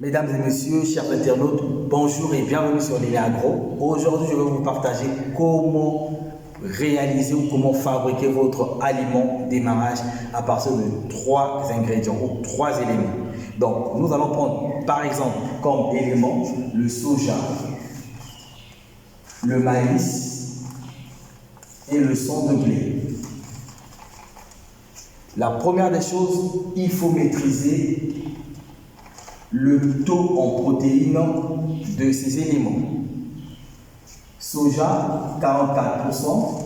Mesdames et messieurs, chers internautes, bonjour et bienvenue sur Liné Agro. Aujourd'hui, je vais vous partager comment réaliser ou comment fabriquer votre aliment démarrage à partir de 3 ingrédients ou 3 éléments. Donc, nous allons prendre par exemple comme élément le soja, le maïs et le son de blé. La première des choses, il faut maîtriser le taux en protéines de ces éléments. Soja, 44%.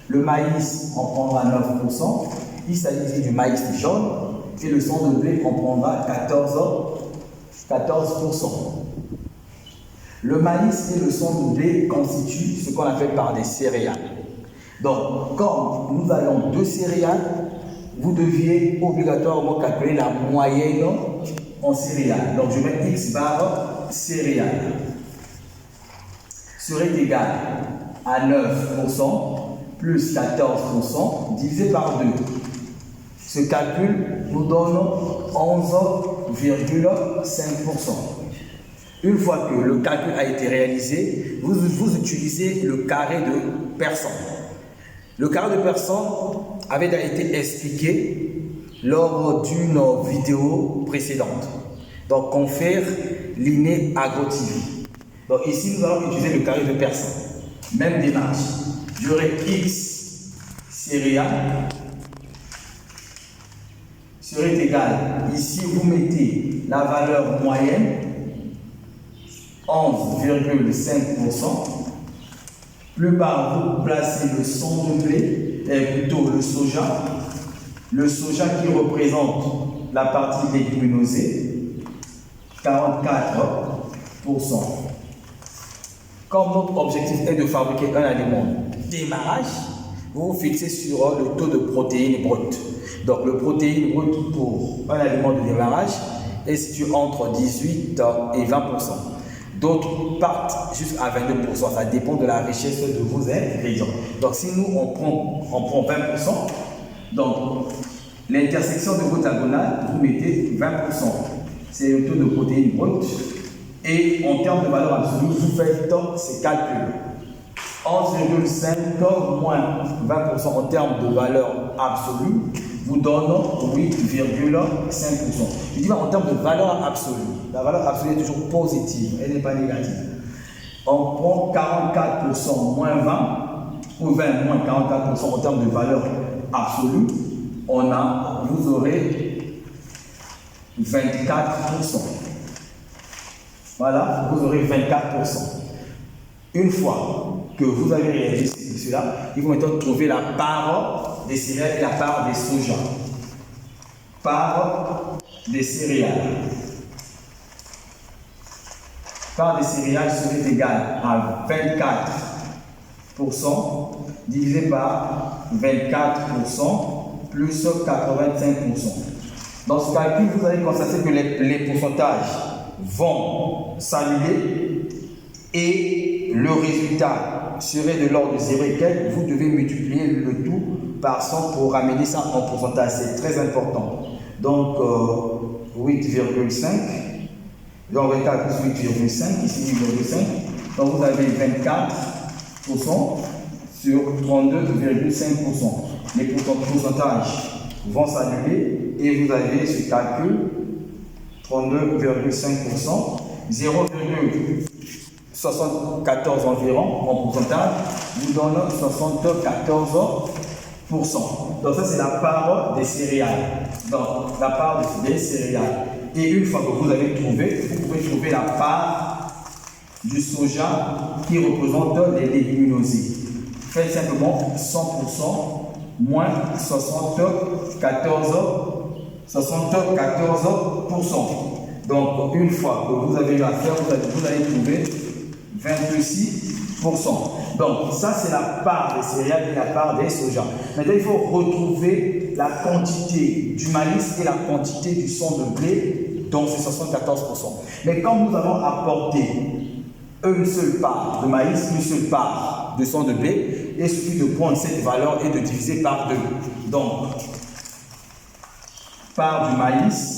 Le maïs, on prendra 9%. Il s'agit du maïs jaune. Et le son de blé, on prendra 14%. Le maïs et le son de blé constituent ce qu'on appelle par des céréales. Donc, comme nous avons 2 céréales, vous deviez obligatoirement calculer la moyenne en céréales. Donc, je mets X bar céréales serait égal à 9% plus 14% divisé par 2. Ce calcul nous donne 11,5%. Une fois que le calcul a été réalisé, vous utilisez le carré de personne. Le carré de personne avait été expliqué lors d'une vidéo précédente. Donc, confère Liné Agro TV. Donc, ici, nous allons utiliser le carré de personne. Même démarche. J'aurai X céréales serait égal. Ici, vous mettez la valeur moyenne, 11,5%. Plus bas, vous placez le son de blé, plutôt le soja. Le soja qui représente la partie léguminosée, 44%. Comme notre objectif est de fabriquer un aliment démarrage, vous vous fixez sur le taux de protéines brutes. Donc, le protéine brut pour un aliment de démarrage est situé entre 18 et 20%. D'autres partent jusqu'à 22%. Ça dépend de la richesse de vos ingrédients. Donc, si nous, on prend 20%, donc l'intersection de vos diagonales, vous mettez 20%. C'est le taux de protéines brutes. Et en termes de valeur absolue, vous faites ces calculs. 11,5 moins 20% en termes de valeur absolue vous donne 8,5%. Je dis en termes de valeur absolue. La valeur absolue est toujours positive, elle n'est pas négative. On prend 44% moins 20 ou 20 moins 44% en termes de valeur absolue. Vous aurez 24%. Voilà, vous aurez 24%. Une fois que vous avez réalisé cela, il faut maintenant trouver la part des céréales et la part des soja. Part des céréales. Part des céréales serait égale à 24% divisé par 24% plus 85%. Dans ce calcul, vous allez constater que les pourcentages vont s'annuler et le résultat serait de l'ordre de 0 et quelques. Vous devez multiplier le tout par 100 pour ramener ça en pourcentage. C'est très important. Donc, 8,5. Donc, 24 plus 8,5. Ici, 8,5. Donc, vous avez 24% sur 32,5%. Les pourcentages vont s'annuler et vous avez ce calcul 32,5%, 0,74 environ en pourcentage, vous donne 74%. Donc ça c'est la part des céréales. Donc la part des céréales. Et une fois que vous avez trouvé, vous pouvez trouver la part du soja qui représente les légumineuses. Faites simplement 100% moins 74%. Donc, une fois que vous avez eu à faire, vous allez trouver 26%. Donc, ça, c'est la part des céréales et la part des soja. Maintenant, il faut retrouver la quantité du maïs et la quantité du son de blé, donc c'est 74%. Mais comme nous avons apporté une seule part de maïs, une seule part de son de blé, il suffit de prendre cette valeur et de diviser par 2. Donc, part du maïs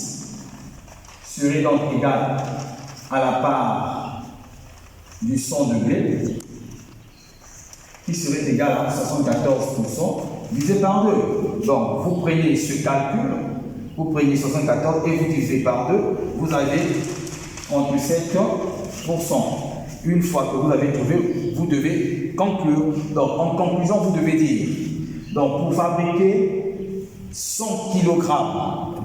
serait donc égal à la part du 100 de blé, qui serait égal à 74% divisé par 2. Donc, vous prenez ce calcul, vous prenez 74 et vous divisez par 2, vous avez entre 7%. Une fois que vous l'avez trouvé, vous devez conclure. Donc, en conclusion, vous devez dire, donc, pour fabriquer 100 kg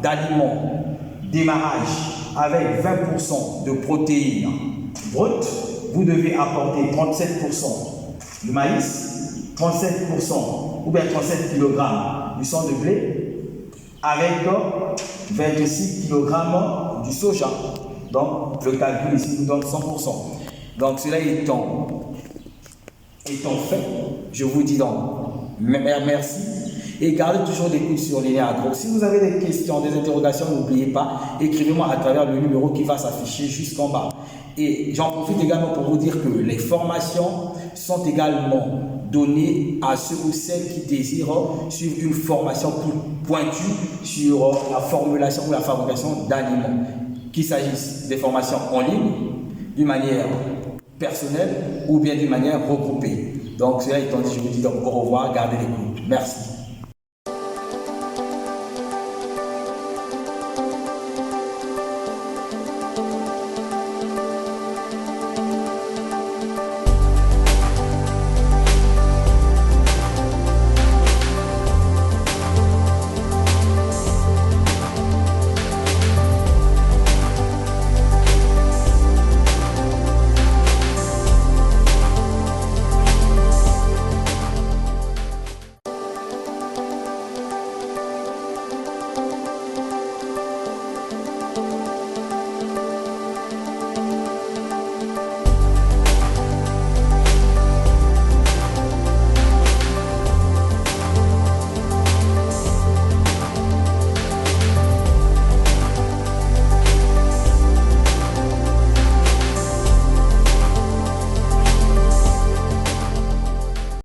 d'aliments démarrage avec 20% de protéines brutes, vous devez apporter 37% de maïs, 37% ou bien 37 kg du sang de blé avec 26 kg du soja. Donc, le calcul ici nous donne 100%. Donc, cela étant fait, je vous dis donc merci et gardez toujours des coups sur les agro. Si vous avez des questions, des interrogations, n'oubliez pas, écrivez-moi à travers le numéro qui va s'afficher jusqu'en bas. Et j'en profite également pour vous dire que les formations sont également données à ceux ou celles qui désirent suivre une formation plus pointue sur la formulation ou la fabrication d'aliments. Qu'il s'agisse des formations en ligne, d'une manière personnelle ou bien d'une manière regroupée. Donc, cela étant dit, je vous dis donc au revoir, gardez les coups. Merci.